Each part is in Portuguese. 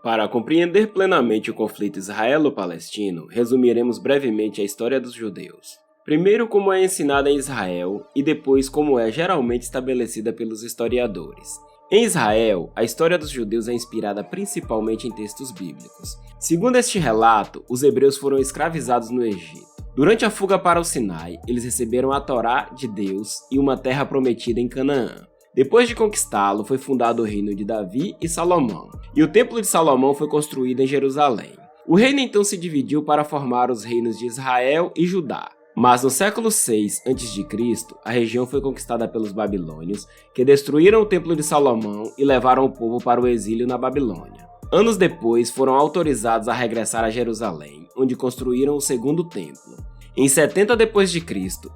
Para compreender plenamente o conflito israelo-palestino, resumiremos brevemente a história dos judeus. Primeiro, como é ensinada em Israel, e depois como é geralmente estabelecida pelos historiadores. Em Israel, a história dos judeus é inspirada principalmente em textos bíblicos. Segundo este relato, os hebreus foram escravizados no Egito. Durante a fuga para o Sinai, eles receberam a Torá de Deus e uma terra prometida em Canaã. Depois de conquistá-lo, foi fundado o reino de Davi e Salomão, e o Templo de Salomão foi construído em Jerusalém. O reino então se dividiu para formar os reinos de Israel e Judá. Mas no século 6 a.C., a região foi conquistada pelos babilônios, que destruíram o Templo de Salomão e levaram o povo para o exílio na Babilônia. Anos depois, foram autorizados a regressar a Jerusalém, onde construíram o segundo templo. Em 70 d.C.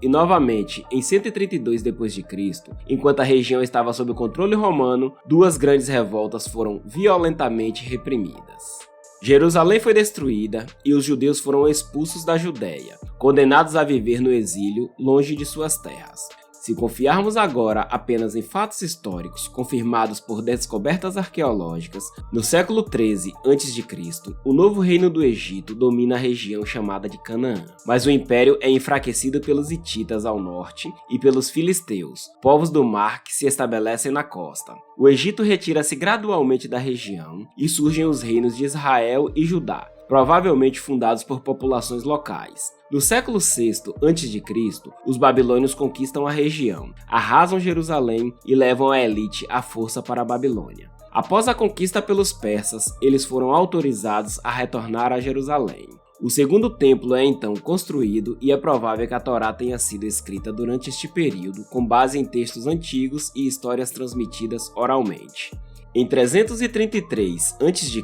e novamente em 132 d.C., enquanto a região estava sob o controle romano, duas grandes revoltas foram violentamente reprimidas. Jerusalém foi destruída e os judeus foram expulsos da Judéia, condenados a viver no exílio longe de suas terras. Se confiarmos agora apenas em fatos históricos confirmados por descobertas arqueológicas, no século 13 a.C., o novo reino do Egito domina a região chamada de Canaã, mas o império é enfraquecido pelos hititas ao norte e pelos filisteus, povos do mar que se estabelecem na costa. O Egito retira-se gradualmente da região e surgem os reinos de Israel e Judá, provavelmente fundados por populações locais. No século VI a.C., os babilônios conquistam a região, arrasam Jerusalém e levam a elite à força para a Babilônia. Após a conquista pelos persas, eles foram autorizados a retornar a Jerusalém. O segundo templo é então construído e é provável que a Torá tenha sido escrita durante este período com base em textos antigos e histórias transmitidas oralmente. Em 333 a.C.,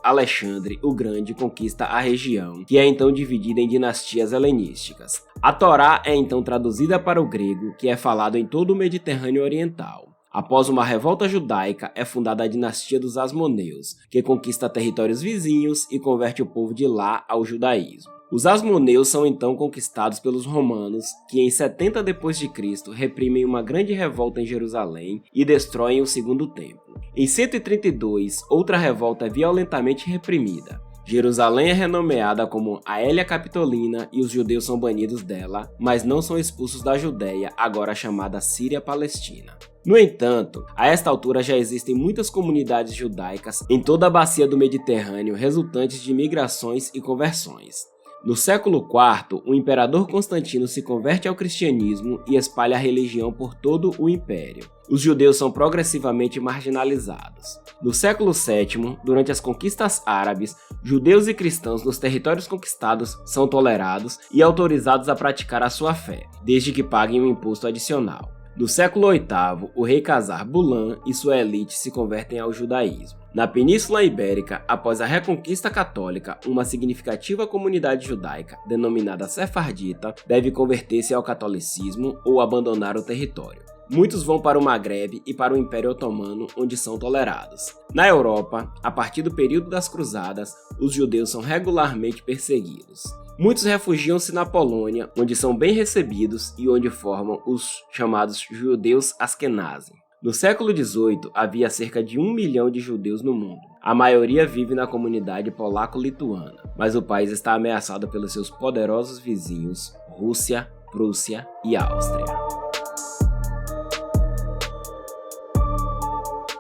Alexandre o Grande conquista a região, que é então dividida em dinastias helenísticas. A Torá é então traduzida para o grego, que é falado em todo o Mediterrâneo Oriental. Após uma revolta judaica, é fundada a dinastia dos Asmoneus, que conquista territórios vizinhos e converte o povo de lá ao judaísmo. Os Asmoneus são então conquistados pelos romanos, que em 70 d.C. reprimem uma grande revolta em Jerusalém e destroem o segundo templo. Em 132, outra revolta é violentamente reprimida. Jerusalém é renomeada como Aélia Capitolina e os judeus são banidos dela, mas não são expulsos da Judéia, agora chamada Síria-Palestina. No entanto, a esta altura já existem muitas comunidades judaicas em toda a bacia do Mediterrâneo resultantes de migrações e conversões. No século IV, o imperador Constantino se converte ao cristianismo e espalha a religião por todo o império. Os judeus são progressivamente marginalizados. No século VII, durante as conquistas árabes, judeus e cristãos nos territórios conquistados são tolerados e autorizados a praticar a sua fé, desde que paguem um imposto adicional. No século VIII, o rei Khazar Bulan e sua elite se convertem ao judaísmo. Na Península Ibérica, após a Reconquista Católica, uma significativa comunidade judaica, denominada Sefardita, deve converter-se ao catolicismo ou abandonar o território. Muitos vão para o Maghreb e para o Império Otomano, onde são tolerados. Na Europa, a partir do período das Cruzadas, os judeus são regularmente perseguidos. Muitos refugiam-se na Polônia, onde são bem recebidos e onde formam os chamados judeus Askenazi. No século XVIII, havia cerca de 1 milhão de judeus no mundo. A maioria vive na comunidade polaco-lituana, mas o país está ameaçado pelos seus poderosos vizinhos, Rússia, Prússia e Áustria.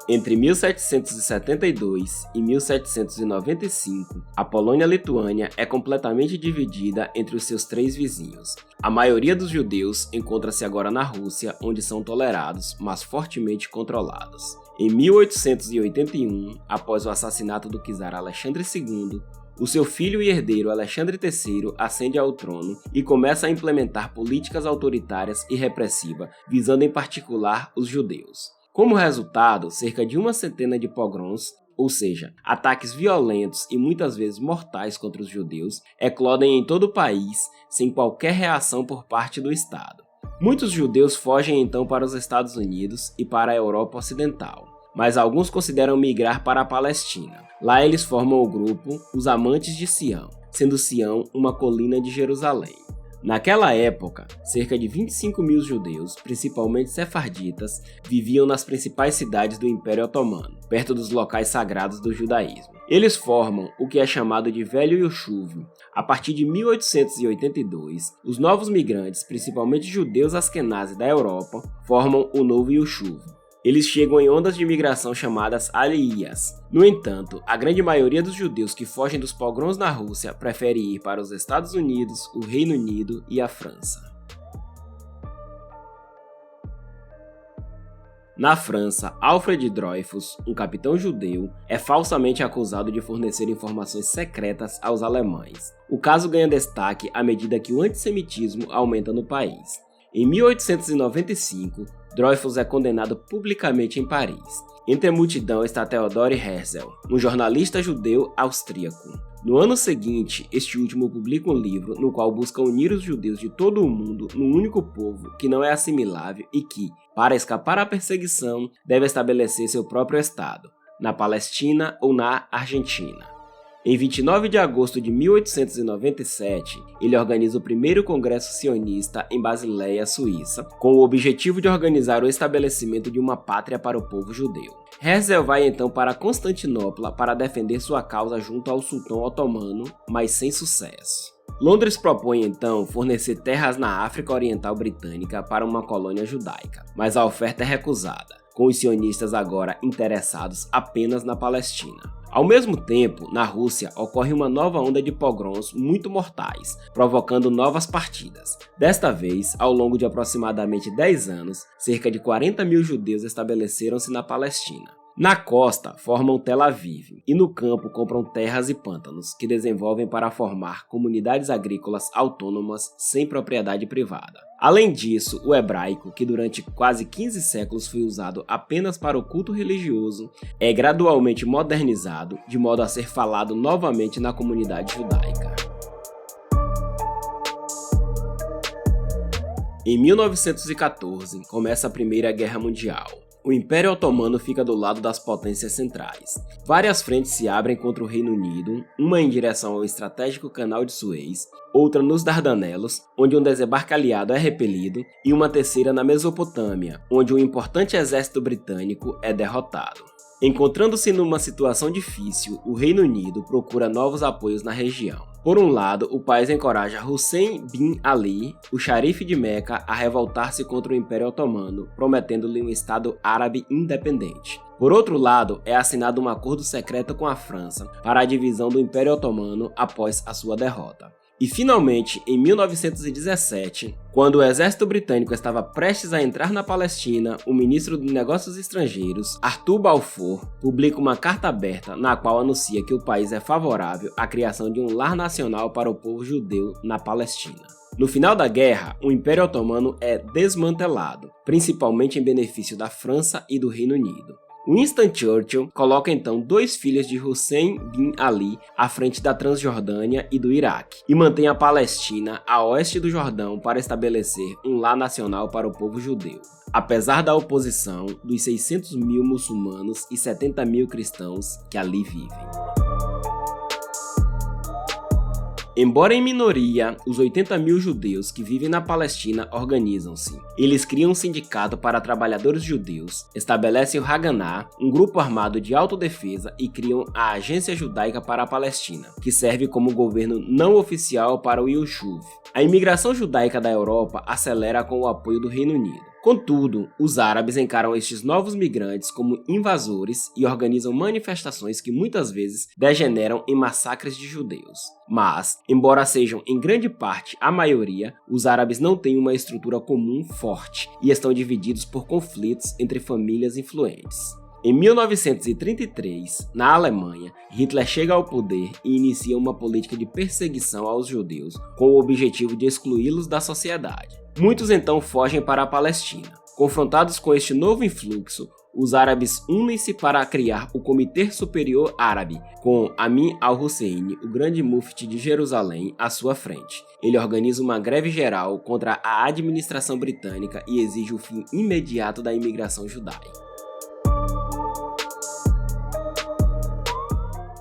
Entre 1772 e 1795, a Polônia-Lituânia é completamente dividida entre os seus três vizinhos. A maioria dos judeus encontra-se agora na Rússia, onde são tolerados, mas fortemente controlados. Em 1881, após o assassinato do czar Alexandre II, o seu filho e herdeiro Alexandre III ascende ao trono e começa a implementar políticas autoritárias e repressivas, visando em particular os judeus. Como resultado, cerca de uma centena de pogroms, ou seja, ataques violentos e muitas vezes mortais contra os judeus, eclodem em todo o país sem qualquer reação por parte do Estado. Muitos judeus fogem então para os Estados Unidos e para a Europa Ocidental, mas alguns consideram migrar para a Palestina. Lá eles formam o grupo Os Amantes de Sião, sendo Sião uma colina de Jerusalém. Naquela época, cerca de 25 mil judeus, principalmente sefarditas, viviam nas principais cidades do Império Otomano, perto dos locais sagrados do judaísmo. Eles formam o que é chamado de Velho Ioshuv. A partir de 1882, os novos migrantes, principalmente judeus askenazi da Europa, formam o Novo Ioshuv. Eles chegam em ondas de imigração chamadas Aliyas. No entanto, a grande maioria dos judeus que fogem dos pogroms na Rússia prefere ir para os Estados Unidos, o Reino Unido e a França. Na França, Alfred Dreyfus, um capitão judeu, é falsamente acusado de fornecer informações secretas aos alemães. O caso ganha destaque à medida que o antissemitismo aumenta no país. Em 1895, Dreyfus é condenado publicamente em Paris. Entre a multidão está Theodor Herzl, um jornalista judeu austríaco. No ano seguinte, este último publica um livro no qual busca unir os judeus de todo o mundo num único povo que não é assimilável e que, para escapar à perseguição, deve estabelecer seu próprio Estado, na Palestina ou na Argentina. Em 29 de agosto de 1897, ele organiza o primeiro congresso sionista em Basileia, Suíça, com o objetivo de organizar o estabelecimento de uma pátria para o povo judeu. Herzl vai então para Constantinopla para defender sua causa junto ao sultão otomano, mas sem sucesso. Londres propõe então fornecer terras na África Oriental Britânica para uma colônia judaica, mas a oferta é recusada, com os sionistas agora interessados apenas na Palestina. Ao mesmo tempo, na Rússia ocorre uma nova onda de pogroms muito mortais, provocando novas partidas. Desta vez, ao longo de aproximadamente 10 anos, cerca de 40 mil judeus estabeleceram-se na Palestina. Na costa, formam Tel Aviv, e no campo compram terras e pântanos, que desenvolvem para formar comunidades agrícolas autônomas sem propriedade privada. Além disso, o hebraico, que durante quase 15 séculos foi usado apenas para o culto religioso, é gradualmente modernizado, de modo a ser falado novamente na comunidade judaica. Em 1914, começa a Primeira Guerra Mundial. O Império Otomano fica do lado das potências centrais. Várias frentes se abrem contra o Reino Unido, uma em direção ao estratégico Canal de Suez, outra nos Dardanelos, onde um desembarque aliado é repelido, e uma terceira na Mesopotâmia, onde um importante exército britânico é derrotado. Encontrando-se numa situação difícil, o Reino Unido procura novos apoios na região. Por um lado, o país encoraja Hussein bin Ali, o xerife de Meca, a revoltar-se contra o Império Otomano, prometendo-lhe um Estado árabe independente. Por outro lado, é assinado um acordo secreto com a França para a divisão do Império Otomano após a sua derrota. E finalmente, em 1917, quando o exército britânico estava prestes a entrar na Palestina, o ministro dos Negócios Estrangeiros, Arthur Balfour, publica uma carta aberta na qual anuncia que o país é favorável à criação de um lar nacional para o povo judeu na Palestina. No final da guerra, o Império Otomano é desmantelado, principalmente em benefício da França e do Reino Unido. Winston Churchill coloca então 2 filhos de Hussein bin Ali à frente da Transjordânia e do Iraque, e mantém a Palestina a oeste do Jordão para estabelecer um lar nacional para o povo judeu, apesar da oposição dos 600 mil muçulmanos e 70 mil cristãos que ali vivem. Embora em minoria, os 80 mil judeus que vivem na Palestina organizam-se. Eles criam um sindicato para trabalhadores judeus, estabelecem o Haganah, um grupo armado de autodefesa, e criam a Agência Judaica para a Palestina, que serve como governo não oficial para o Ioshuv. A imigração judaica da Europa acelera com o apoio do Reino Unido. Contudo, os árabes encaram estes novos migrantes como invasores e organizam manifestações que muitas vezes degeneram em massacres de judeus. Mas, embora sejam em grande parte a maioria, os árabes não têm uma estrutura comum forte e estão divididos por conflitos entre famílias influentes. Em 1933, na Alemanha, Hitler chega ao poder e inicia uma política de perseguição aos judeus com o objetivo de excluí-los da sociedade. Muitos então fogem para a Palestina. Confrontados com este novo influxo, os árabes unem-se para criar o Comitê Superior Árabe, com Amin al-Hussein, o grande mufti de Jerusalém, à sua frente. Ele organiza uma greve geral contra a administração britânica e exige o fim imediato da imigração judaica.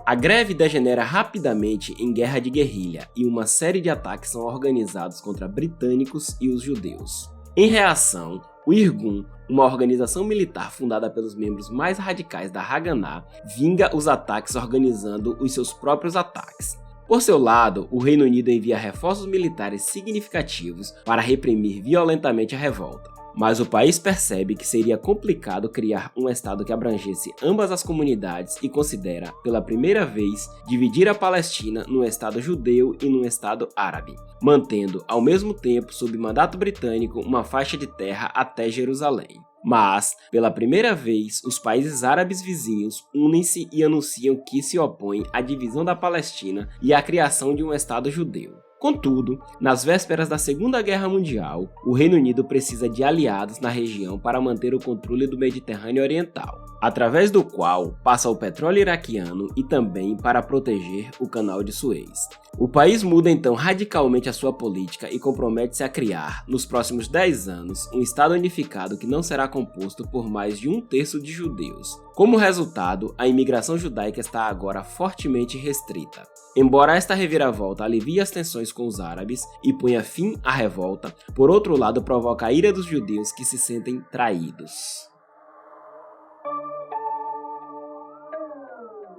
A greve degenera rapidamente em guerra de guerrilha e uma série de ataques são organizados contra britânicos e os judeus. Em reação, o Irgun, uma organização militar fundada pelos membros mais radicais da Haganah, vinga os ataques organizando os seus próprios ataques. Por seu lado, o Reino Unido envia reforços militares significativos para reprimir violentamente a revolta. Mas o país percebe que seria complicado criar um estado que abrangesse ambas as comunidades e considera, pela primeira vez, dividir a Palestina num estado judeu e num estado árabe, mantendo, ao mesmo tempo, sob mandato britânico, uma faixa de terra até Jerusalém. Mas, pela primeira vez, os países árabes vizinhos unem-se e anunciam que se opõem à divisão da Palestina e à criação de um estado judeu. Contudo, nas vésperas da Segunda Guerra Mundial, o Reino Unido precisa de aliados na região para manter o controle do Mediterrâneo Oriental, através do qual passa o petróleo iraquiano e também para proteger o Canal de Suez. O país muda então radicalmente a sua política e compromete-se a criar, nos próximos 10 anos, um Estado unificado que não será composto por mais de 1/3 de judeus. Como resultado, a imigração judaica está agora fortemente restrita. Embora esta reviravolta alivie as tensões com os árabes e ponha fim à revolta, por outro lado provoca a ira dos judeus que se sentem traídos.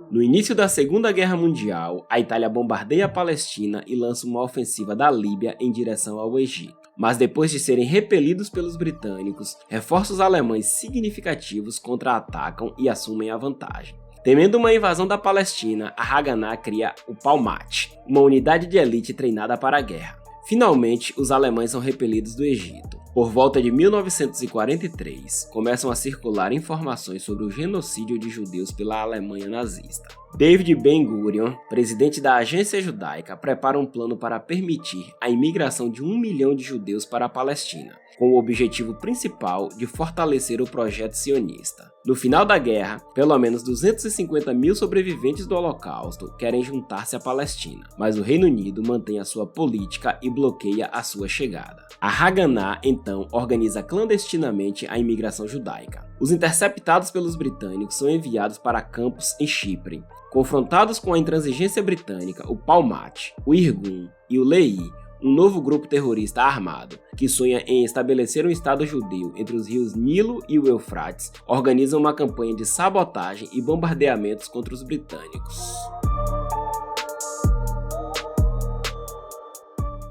No início da Segunda Guerra Mundial, a Itália bombardeia a Palestina e lança uma ofensiva da Líbia em direção ao Egito. Mas depois de serem repelidos pelos britânicos, reforços alemães significativos contra-atacam e assumem a vantagem. Temendo uma invasão da Palestina, a Haganah cria o Palmach, uma unidade de elite treinada para a guerra. Finalmente, os alemães são repelidos do Egito. Por volta de 1943, começam a circular informações sobre o genocídio de judeus pela Alemanha nazista. David Ben-Gurion, presidente da Agência Judaica, prepara um plano para permitir a imigração de 1 milhão de judeus para a Palestina, com o objetivo principal de fortalecer o projeto sionista. No final da guerra, pelo menos 250 mil sobreviventes do Holocausto querem juntar-se à Palestina, mas o Reino Unido mantém a sua política e bloqueia a sua chegada. A Haganah, então, organiza clandestinamente a imigração judaica. Os interceptados pelos britânicos são enviados para campos em Chipre. Confrontados com a intransigência britânica, o Palmach, o Irgun e o Lehi, um novo grupo terrorista armado, que sonha em estabelecer um Estado judeu entre os rios Nilo e o Eufrates, organiza uma campanha de sabotagem e bombardeamentos contra os britânicos.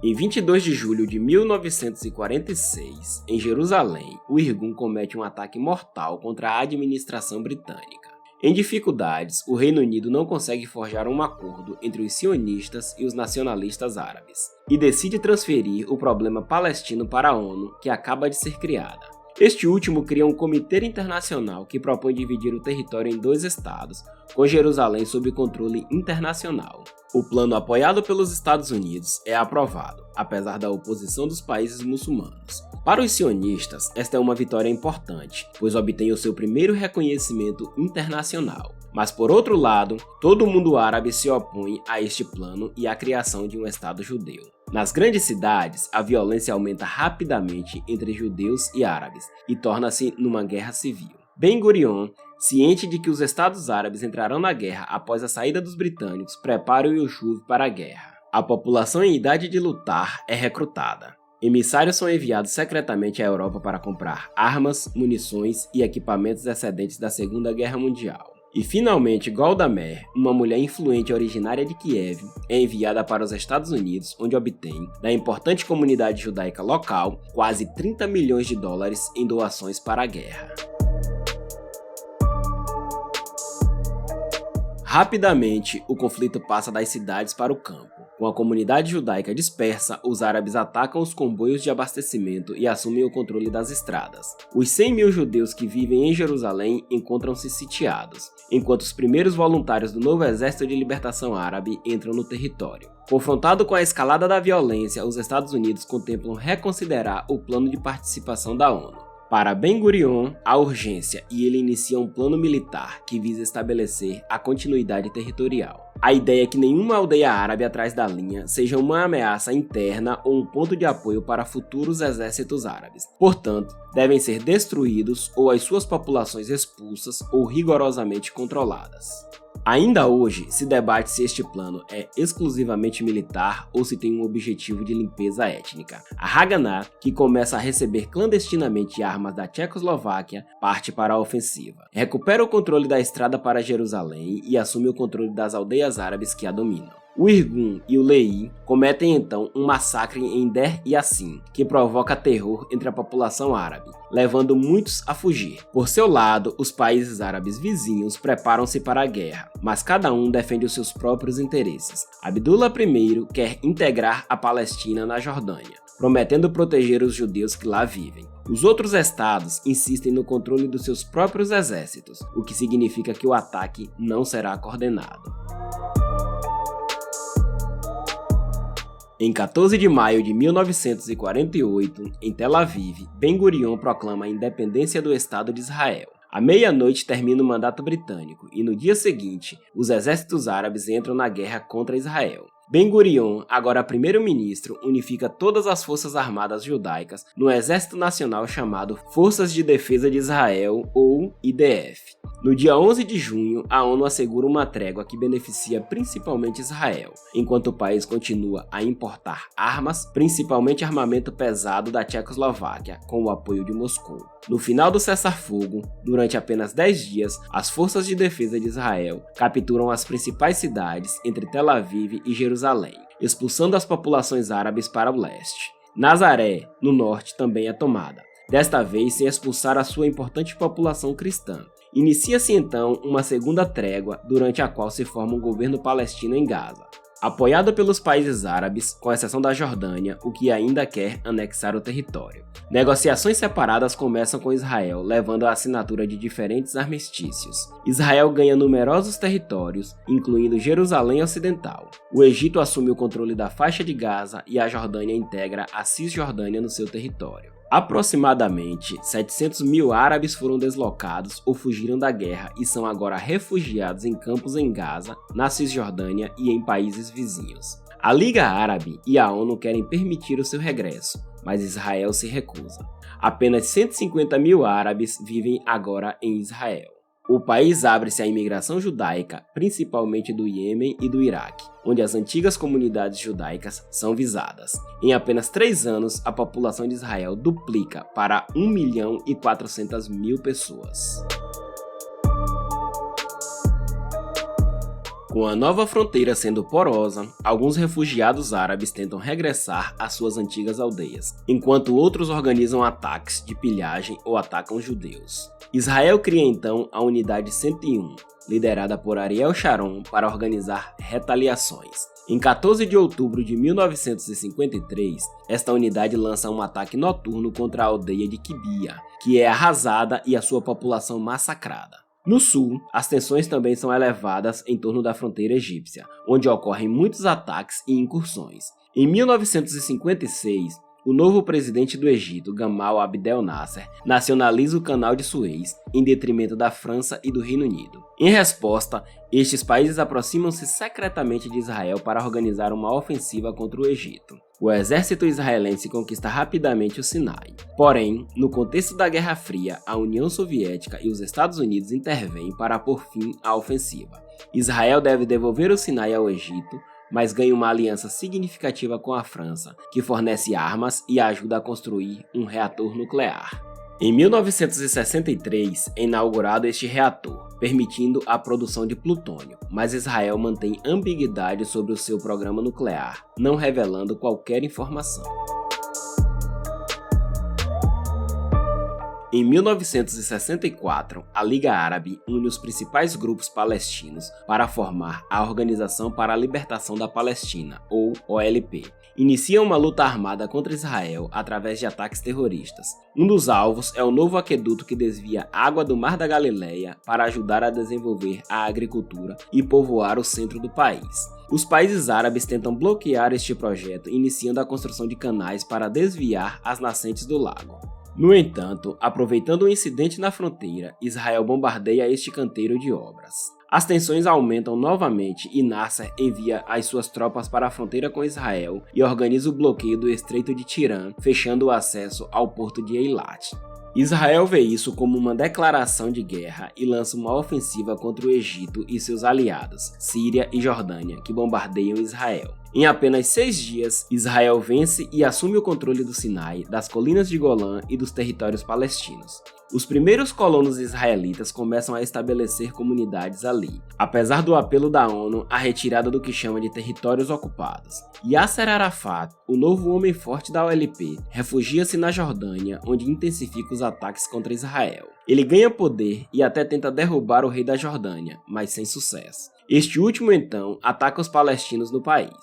Em 22 de julho de 1946, em Jerusalém, o Irgun comete um ataque mortal contra a administração britânica. Em dificuldades, o Reino Unido não consegue forjar um acordo entre os sionistas e os nacionalistas árabes, e decide transferir o problema palestino para a ONU, que acaba de ser criada. Este último cria um comitê internacional que propõe dividir o território em 2 estados, com Jerusalém sob controle internacional. O plano apoiado pelos Estados Unidos é aprovado, apesar da oposição dos países muçulmanos. Para os sionistas, esta é uma vitória importante, pois obtém o seu primeiro reconhecimento internacional. Mas por outro lado, todo o mundo árabe se opõe a este plano e à criação de um Estado judeu. Nas grandes cidades, a violência aumenta rapidamente entre judeus e árabes e torna-se numa guerra civil. Ben-Gurion, ciente de que os estados árabes entrarão na guerra após a saída dos britânicos, prepara o Yishuv para a guerra. A população em idade de lutar é recrutada. Emissários são enviados secretamente à Europa para comprar armas, munições e equipamentos excedentes da Segunda Guerra Mundial. E finalmente, Golda Meir, uma mulher influente originária de Kiev, é enviada para os Estados Unidos, onde obtém, da importante comunidade judaica local, quase 30 milhões de dólares em doações para a guerra. Rapidamente, o conflito passa das cidades para o campo. Com a comunidade judaica dispersa, os árabes atacam os comboios de abastecimento e assumem o controle das estradas. Os 100 mil judeus que vivem em Jerusalém encontram-se sitiados, enquanto os primeiros voluntários do novo Exército de Libertação Árabe entram no território. Confrontado com a escalada da violência, os Estados Unidos contemplam reconsiderar o plano de participação da ONU. Para Ben-Gurion, há urgência e ele inicia um plano militar que visa estabelecer a continuidade territorial. A ideia é que nenhuma aldeia árabe atrás da linha seja uma ameaça interna ou um ponto de apoio para futuros exércitos árabes. Portanto, devem ser destruídos ou as suas populações expulsas ou rigorosamente controladas. Ainda hoje, se debate se este plano é exclusivamente militar ou se tem um objetivo de limpeza étnica. A Haganah, que começa a receber clandestinamente armas da Tchecoslováquia, parte para a ofensiva. Recupera o controle da estrada para Jerusalém e assume o controle das aldeias árabes que a dominam. O Irgun e o Lehi cometem então um massacre em Der Yassin, que provoca terror entre a população árabe, levando muitos a fugir. Por seu lado, os países árabes vizinhos preparam-se para a guerra, mas cada um defende os seus próprios interesses. Abdullah I quer integrar a Palestina na Jordânia, prometendo proteger os judeus que lá vivem. Os outros estados insistem no controle dos seus próprios exércitos, o que significa que o ataque não será coordenado. Em 14 de maio de 1948, em Tel Aviv, Ben-Gurion proclama a independência do Estado de Israel. À meia-noite termina o mandato britânico e no dia seguinte, os exércitos árabes entram na guerra contra Israel. Ben-Gurion, agora primeiro-ministro, unifica todas as forças armadas judaicas no Exército Nacional chamado Forças de Defesa de Israel, ou IDF. No dia 11 de junho, a ONU assegura uma trégua que beneficia principalmente Israel, enquanto o país continua a importar armas, principalmente armamento pesado da Tchecoslováquia, com o apoio de Moscou. No final do cessar-fogo, durante apenas 10 dias, as forças de defesa de Israel capturam as principais cidades entre Tel Aviv e Jerusalém, expulsando as populações árabes para o leste. Nazaré, no norte, também é tomada, desta vez sem expulsar a sua importante população cristã. Inicia-se então uma segunda trégua, durante a qual se forma um governo palestino em Gaza, apoiado pelos países árabes, com exceção da Jordânia, o que ainda quer anexar o território. Negociações separadas começam com Israel, levando à assinatura de diferentes armistícios. Israel ganha numerosos territórios, incluindo Jerusalém Ocidental. O Egito assume o controle da faixa de Gaza e a Jordânia integra a Cisjordânia no seu território. Aproximadamente 700 mil árabes foram deslocados ou fugiram da guerra e são agora refugiados em campos em Gaza, na Cisjordânia e em países vizinhos. A Liga Árabe e a ONU querem permitir o seu regresso, mas Israel se recusa. Apenas 150 mil árabes vivem agora em Israel. O país abre-se à imigração judaica, principalmente do Iêmen e do Iraque, onde as antigas comunidades judaicas são visadas. Em apenas 3 anos, a população de Israel duplica para 1.400.000 pessoas. Com a nova fronteira sendo porosa, alguns refugiados árabes tentam regressar às suas antigas aldeias, enquanto outros organizam ataques de pilhagem ou atacam judeus. Israel cria então a Unidade 101, liderada por Ariel Sharon, para organizar retaliações. Em 14 de outubro de 1953, esta unidade lança um ataque noturno contra a aldeia de Kibia, que é arrasada e a sua população massacrada. No sul, as tensões também são elevadas em torno da fronteira egípcia, onde ocorrem muitos ataques e incursões. Em 1956, o novo presidente do Egito, Gamal Abdel Nasser, nacionaliza o Canal de Suez, em detrimento da França e do Reino Unido. Em resposta, estes países aproximam-se secretamente de Israel para organizar uma ofensiva contra o Egito. O exército israelense conquista rapidamente o Sinai. Porém, no contexto da Guerra Fria, a União Soviética e os Estados Unidos intervêm para pôr fim à ofensiva. Israel deve devolver o Sinai ao Egito, mas ganha uma aliança significativa com a França, que fornece armas e ajuda a construir um reator nuclear. Em 1963, é inaugurado este reator, permitindo a produção de plutônio, mas Israel mantém ambiguidade sobre o seu programa nuclear, não revelando qualquer informação. Em 1964, a Liga Árabe une os principais grupos palestinos para formar a Organização para a Libertação da Palestina, ou OLP. Inicia uma luta armada contra Israel através de ataques terroristas. Um dos alvos é o novo aqueduto que desvia água do Mar da Galileia para ajudar a desenvolver a agricultura e povoar o centro do país. Os países árabes tentam bloquear este projeto, iniciando a construção de canais para desviar as nascentes do lago. No entanto, aproveitando o incidente na fronteira, Israel bombardeia este canteiro de obras. As tensões aumentam novamente e Nasser envia as suas tropas para a fronteira com Israel e organiza o bloqueio do Estreito de Tirã, fechando o acesso ao porto de Eilat. Israel vê isso como uma declaração de guerra e lança uma ofensiva contra o Egito e seus aliados, Síria e Jordânia, que bombardeiam Israel. Em apenas 6 dias, Israel vence e assume o controle do Sinai, das colinas de Golã e dos territórios palestinos. Os primeiros colonos israelitas começam a estabelecer comunidades ali, apesar do apelo da ONU à retirada do que chama de territórios ocupados. Yasser Arafat, o novo homem forte da OLP, refugia-se na Jordânia, onde intensifica os ataques contra Israel. Ele ganha poder e até tenta derrubar o rei da Jordânia, mas sem sucesso. Este último, então, ataca os palestinos no país.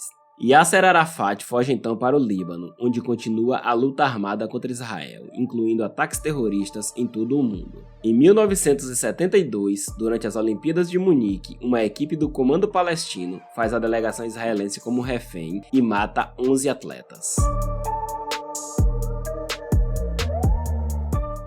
Yasser Arafat foge então para o Líbano, onde continua a luta armada contra Israel, incluindo ataques terroristas em todo o mundo. Em 1972, durante as Olimpíadas de Munique, uma equipe do Comando Palestino faz a delegação israelense como refém e mata 11 atletas.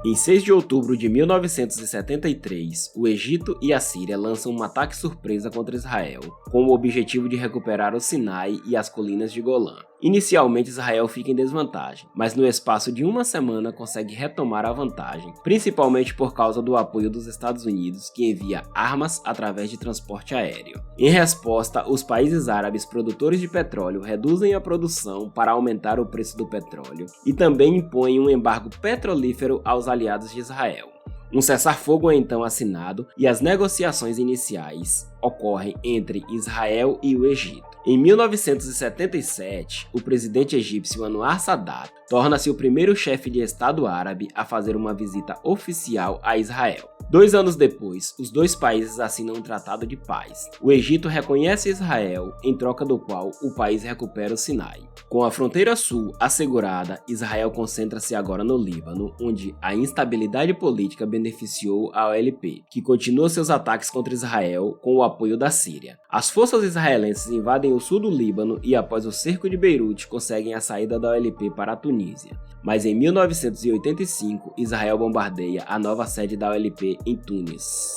Em 6 de outubro de 1973, o Egito e a Síria lançam um ataque surpresa contra Israel, com o objetivo de recuperar o Sinai e as colinas de Golã. Inicialmente, Israel fica em desvantagem, mas no espaço de uma semana consegue retomar a vantagem, principalmente por causa do apoio dos Estados Unidos, que envia armas através de transporte aéreo. Em resposta, os países árabes produtores de petróleo reduzem a produção para aumentar o preço do petróleo e também impõem um embargo petrolífero aos aliados de Israel. Um cessar-fogo é então assinado e as negociações iniciais ocorrem entre Israel e o Egito. Em 1977, o presidente egípcio Anwar Sadat torna-se o primeiro chefe de Estado árabe a fazer uma visita oficial a Israel. 2 anos depois, os dois países assinam um tratado de paz. O Egito reconhece Israel, em troca do qual o país recupera o Sinai. Com a fronteira sul assegurada, Israel concentra-se agora no Líbano, onde a instabilidade política beneficiou a OLP, que continua seus ataques contra Israel com o apoio da Síria. As forças israelenses invadem o sul do Líbano e, após o cerco de Beirute, conseguem a saída da OLP para a Tunísia. Mas em 1985, Israel bombardeia a nova sede da OLP em Tunis.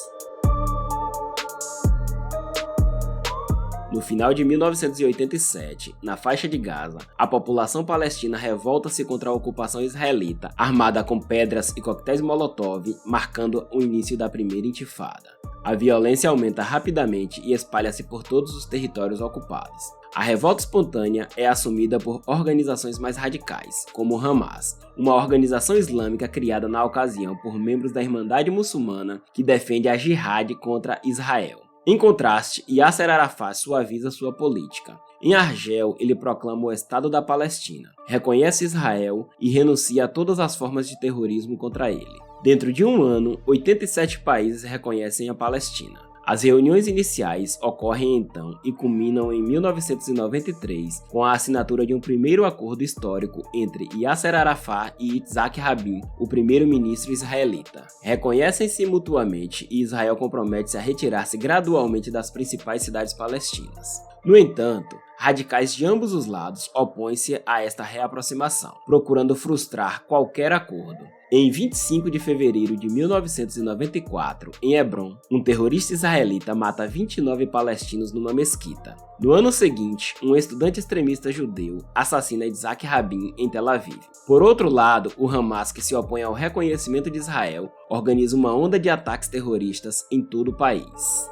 No final de 1987, na faixa de Gaza, a população palestina revolta-se contra a ocupação israelita, armada com pedras e coquetéis Molotov, marcando o início da primeira intifada. A violência aumenta rapidamente e espalha-se por todos os territórios ocupados. A revolta espontânea é assumida por organizações mais radicais, como o Hamas, uma organização islâmica criada na ocasião por membros da Irmandade Muçulmana que defende a jihad contra Israel. Em contraste, Yasser Arafat suaviza sua política. Em Argel, ele proclama o Estado da Palestina, reconhece Israel e renuncia a todas as formas de terrorismo contra ele. Dentro de um ano, 87 países reconhecem a Palestina. As reuniões iniciais ocorrem então e culminam em 1993 com a assinatura de um primeiro acordo histórico entre Yasser Arafat e Yitzhak Rabin, o primeiro-ministro israelita. Reconhecem-se mutuamente e Israel compromete-se a retirar-se gradualmente das principais cidades palestinas. No entanto, radicais de ambos os lados opõem-se a esta reaproximação, procurando frustrar qualquer acordo. Em 25 de fevereiro de 1994, em Hebron, um terrorista israelita mata 29 palestinos numa mesquita. No ano seguinte, um estudante extremista judeu assassina Yitzhak Rabin em Tel Aviv. Por outro lado, o Hamas, que se opõe ao reconhecimento de Israel, organiza uma onda de ataques terroristas em todo o país.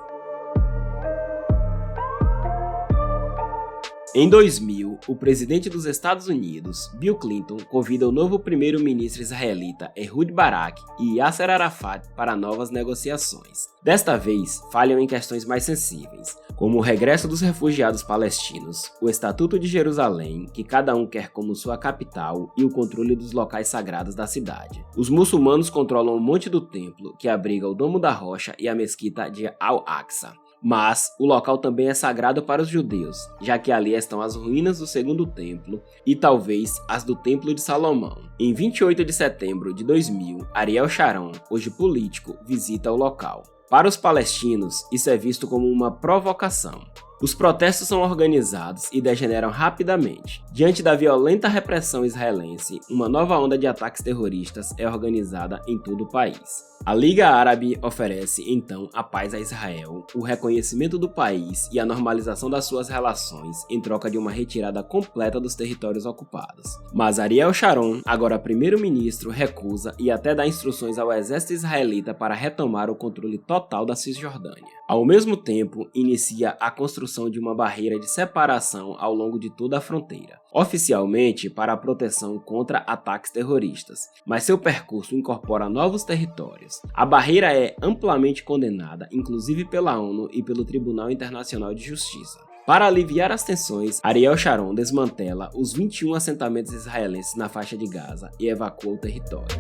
Em 2000, o presidente dos Estados Unidos, Bill Clinton, convida o novo primeiro-ministro israelita Ehud Barak e Yasser Arafat para novas negociações. Desta vez, falham em questões mais sensíveis, como o regresso dos refugiados palestinos, o Estatuto de Jerusalém, que cada um quer como sua capital, e o controle dos locais sagrados da cidade. Os muçulmanos controlam o Monte do Templo, que abriga o Domo da Rocha e a mesquita de Al-Aqsa. Mas o local também é sagrado para os judeus, já que ali estão as ruínas do Segundo Templo e talvez as do Templo de Salomão. Em 28 de setembro de 2000, Ariel Sharon, hoje político, visita o local. Para os palestinos, isso é visto como uma provocação. Os protestos são organizados e degeneram rapidamente. Diante da violenta repressão israelense, uma nova onda de ataques terroristas é organizada em todo o país. A Liga Árabe oferece, então, a paz a Israel, o reconhecimento do país e a normalização das suas relações em troca de uma retirada completa dos territórios ocupados. Mas Ariel Sharon, agora primeiro-ministro, recusa e até dá instruções ao exército israelita para retomar o controle total da Cisjordânia. Ao mesmo tempo, inicia a construção de uma barreira de separação ao longo de toda a fronteira, oficialmente para a proteção contra ataques terroristas, mas seu percurso incorpora novos territórios. A barreira é amplamente condenada, inclusive pela ONU e pelo Tribunal Internacional de Justiça. Para aliviar as tensões, Ariel Sharon desmantela os 21 assentamentos israelenses na faixa de Gaza e evacua o território.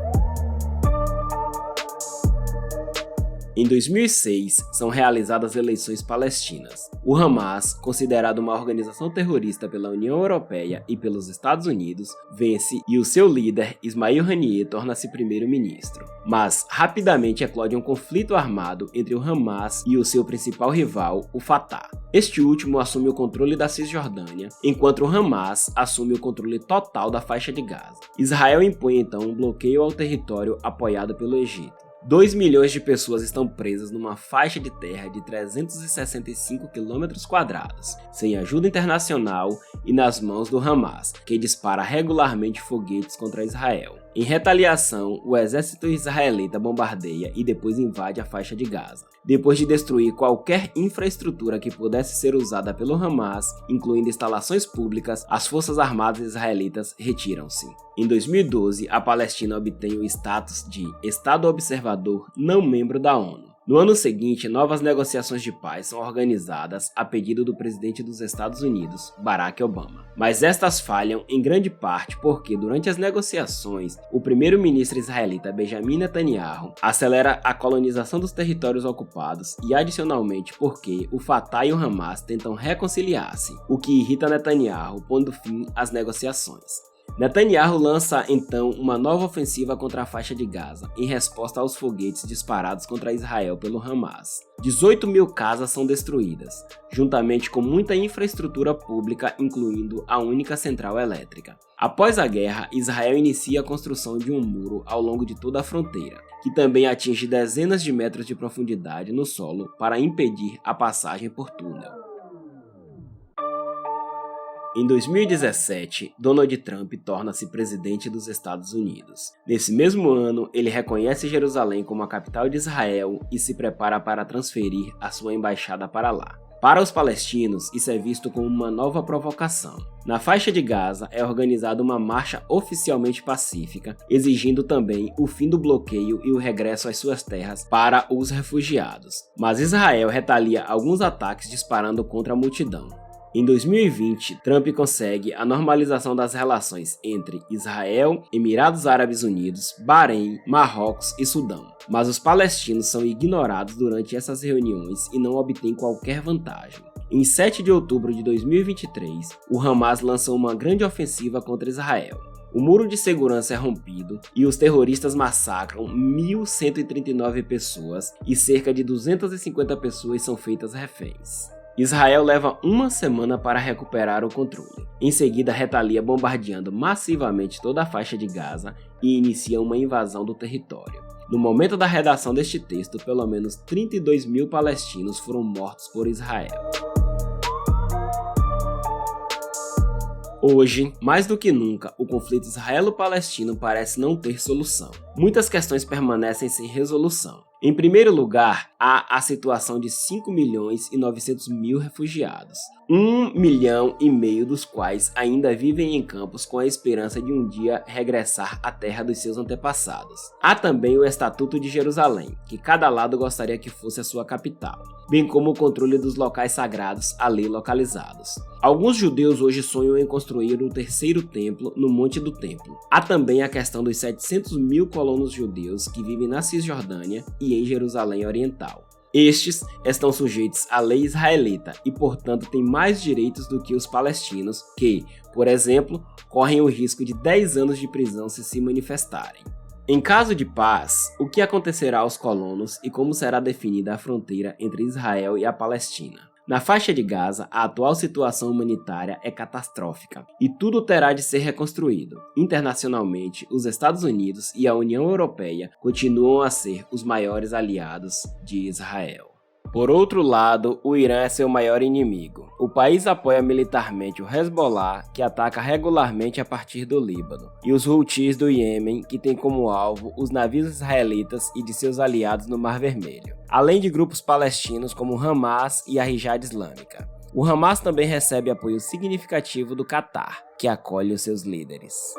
Em 2006, são realizadas eleições palestinas. O Hamas, considerado uma organização terrorista pela União Europeia e pelos Estados Unidos, vence e o seu líder, Ismail Haniyeh, torna-se primeiro-ministro. Mas, rapidamente eclode um conflito armado entre o Hamas e o seu principal rival, o Fatah. Este último assume o controle da Cisjordânia, enquanto o Hamas assume o controle total da faixa de Gaza. Israel impõe então um bloqueio ao território apoiado pelo Egito. 2 milhões de pessoas estão presas numa faixa de terra de 365 km², sem ajuda internacional e nas mãos do Hamas, que dispara regularmente foguetes contra Israel. Em retaliação, o exército israelita bombardeia e depois invade a faixa de Gaza. Depois de destruir qualquer infraestrutura que pudesse ser usada pelo Hamas, incluindo instalações públicas, as forças armadas israelitas retiram-se. Em 2012, a Palestina obtém o status de Estado observador não membro da ONU. No ano seguinte, novas negociações de paz são organizadas a pedido do presidente dos Estados Unidos, Barack Obama. Mas estas falham em grande parte porque, durante as negociações, o primeiro-ministro israelita Benjamin Netanyahu acelera a colonização dos territórios ocupados e, adicionalmente, porque o Fatah e o Hamas tentam reconciliar-se, o que irrita Netanyahu, pondo fim às negociações. Netanyahu lança então uma nova ofensiva contra a faixa de Gaza, em resposta aos foguetes disparados contra Israel pelo Hamas. 18 mil casas são destruídas, juntamente com muita infraestrutura pública, incluindo a única central elétrica. Após a guerra, Israel inicia a construção de um muro ao longo de toda a fronteira, que também atinge dezenas de metros de profundidade no solo para impedir a passagem por túnel. Em 2017, Donald Trump torna-se presidente dos Estados Unidos. Nesse mesmo ano, ele reconhece Jerusalém como a capital de Israel e se prepara para transferir a sua embaixada para lá. Para os palestinos, isso é visto como uma nova provocação. Na faixa de Gaza é organizada uma marcha oficialmente pacífica, exigindo também o fim do bloqueio e o regresso às suas terras para os refugiados. Mas Israel retalia alguns ataques disparando contra a multidão. Em 2020, Trump consegue a normalização das relações entre Israel, Emirados Árabes Unidos, Bahrein, Marrocos e Sudão. Mas os palestinos são ignorados durante essas reuniões e não obtêm qualquer vantagem. Em 7 de outubro de 2023, o Hamas lança uma grande ofensiva contra Israel. O muro de segurança é rompido e os terroristas massacram 1.139 pessoas e cerca de 250 pessoas são feitas reféns. Israel leva uma semana para recuperar o controle. Em seguida, retalia bombardeando massivamente toda a faixa de Gaza e inicia uma invasão do território. No momento da redação deste texto, pelo menos 32 mil palestinos foram mortos por Israel. Hoje, mais do que nunca, o conflito israelo-palestino parece não ter solução. Muitas questões permanecem sem resolução. Em primeiro lugar, há a situação de 5.900.000 refugiados, 1,5 milhão dos quais ainda vivem em campos com a esperança de um dia regressar à terra dos seus antepassados. Há também o Estatuto de Jerusalém, que cada lado gostaria que fosse a sua capital, bem como o controle dos locais sagrados ali localizados. Alguns judeus hoje sonham em construir o terceiro templo no Monte do Templo. Há também a questão dos 700 mil colonos judeus que vivem na Cisjordânia e em Jerusalém Oriental. Estes estão sujeitos à lei israelita e, portanto, têm mais direitos do que os palestinos que, por exemplo, correm o risco de 10 anos de prisão se manifestarem. Em caso de paz, o que acontecerá aos colonos e como será definida a fronteira entre Israel e a Palestina? Na faixa de Gaza, a atual situação humanitária é catastrófica e tudo terá de ser reconstruído. Internacionalmente, os Estados Unidos e a União Europeia continuam a ser os maiores aliados de Israel. Por outro lado, o Irã é seu maior inimigo. O país apoia militarmente o Hezbollah, que ataca regularmente a partir do Líbano, e os Houthis do Iêmen, que tem como alvo os navios israelitas e de seus aliados no Mar Vermelho, além de grupos palestinos como Hamas e a Jihad Islâmica. O Hamas também recebe apoio significativo do Catar, que acolhe os seus líderes.